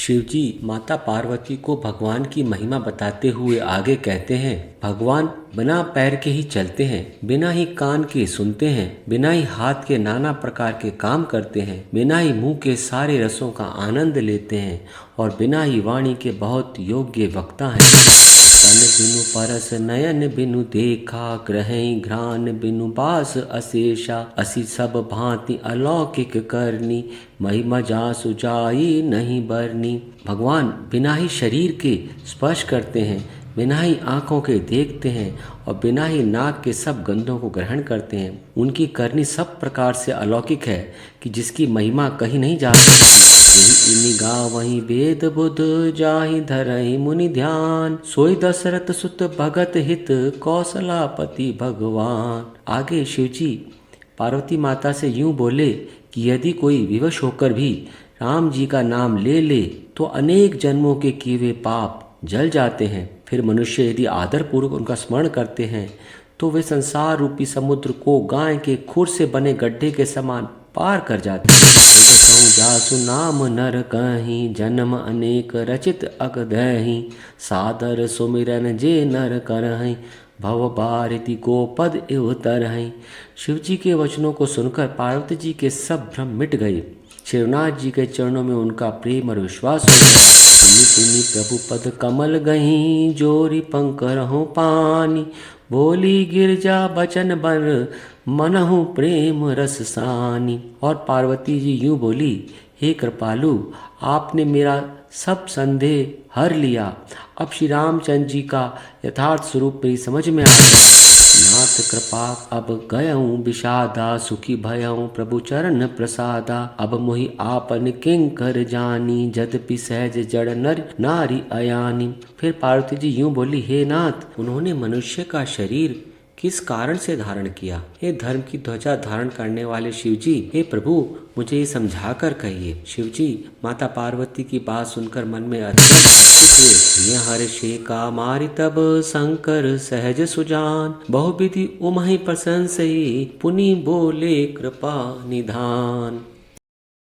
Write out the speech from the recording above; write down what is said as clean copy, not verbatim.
शिवजी माता पार्वती को भगवान की महिमा बताते हुए आगे कहते हैं, भगवान बिना पैर के ही चलते हैं, बिना ही कान के सुनते हैं, बिना ही हाथ के नाना प्रकार के काम करते हैं, बिना ही मुंह के सारे रसों का आनंद लेते हैं और बिना ही वाणी के बहुत योग्य वक्ता हैं। तन बिनु परस नयन बिनु देखा, ग्रहई घ्राण बिनु बास अशेषा, असी सब भांति अलौकिक करनी, महिमा जासु जाई नहीं बरनी। भगवान बिना ही शरीर के स्पर्श करते हैं, बिना ही आँखों के देखते हैं और बिना ही नाक के सब गंधों को ग्रहण करते हैं। उनकी करनी सब प्रकार से अलौकिक है कि जिसकी महिमा कहीं नहीं जा सकती। यही इन्हीं गावहीं वेद बुध, जाहि धरहि मुनि ध्यान, सोई दशरथ सुत भगत हित, कौशलापति भगवान। आगे शिवजी पार्वती माता से यूं बोले कि यदि कोई विवश होकर भी राम जी का नाम ले ले तो अनेक जन्मों के किए हुए पाप जल जाते हैं। फिर मनुष्य यदि आदरपूर्वक उनका स्मरण करते हैं तो वे संसार रूपी समुद्र को गाय के खुर से बने गड्ढे के समान पार कर जाते हैं। जासु नाम नर कहीं, जन्म अनेक रचित अगदहि, सादर सुमिरन जे नर करहि, भव भारती को पद एव तरहि। शिव जी के वचनों को सुनकर पार्वती जी के सब भ्रम मिट गए। शिवनाथ जी के चरणों में उनका प्रेम और विश्वास हो गया। पुनि पुनि प्रभु पद कमल गहीं, जोरी पंकरहु पानी, बोली गिरजा बचन बर, मनहु प्रेम रस सानी। और पार्वती जी यूं बोली, हे कृपालु, आपने मेरा सब संदेह हर लिया। अब श्री रामचंद्र जी का यथार्थ स्वरूप मेरी समझ में आ गया। नाथ कृपा अब गयऊँ विषादा, सुखी भयऊँ प्रभु चरण प्रसादा, अब मोहि आपन किंकर जानी, जदपि सहज जड़ नर नारी अयानी। फिर पार्वती जी यूं बोली, हे नाथ, उन्होंने मनुष्य का शरीर किस कारण से धारण किया? हे धर्म की ध्वजा धारण करने वाले शिवजी, हे प्रभु, मुझे ये समझा कर कहिए। शिवजी माता पार्वती की बात सुनकर मन में ये हर्षे का मारि तब, शंकर सहज सुजान, बहुविधि उमहि प्रशंसई, पुनि बोले कृपा निधान।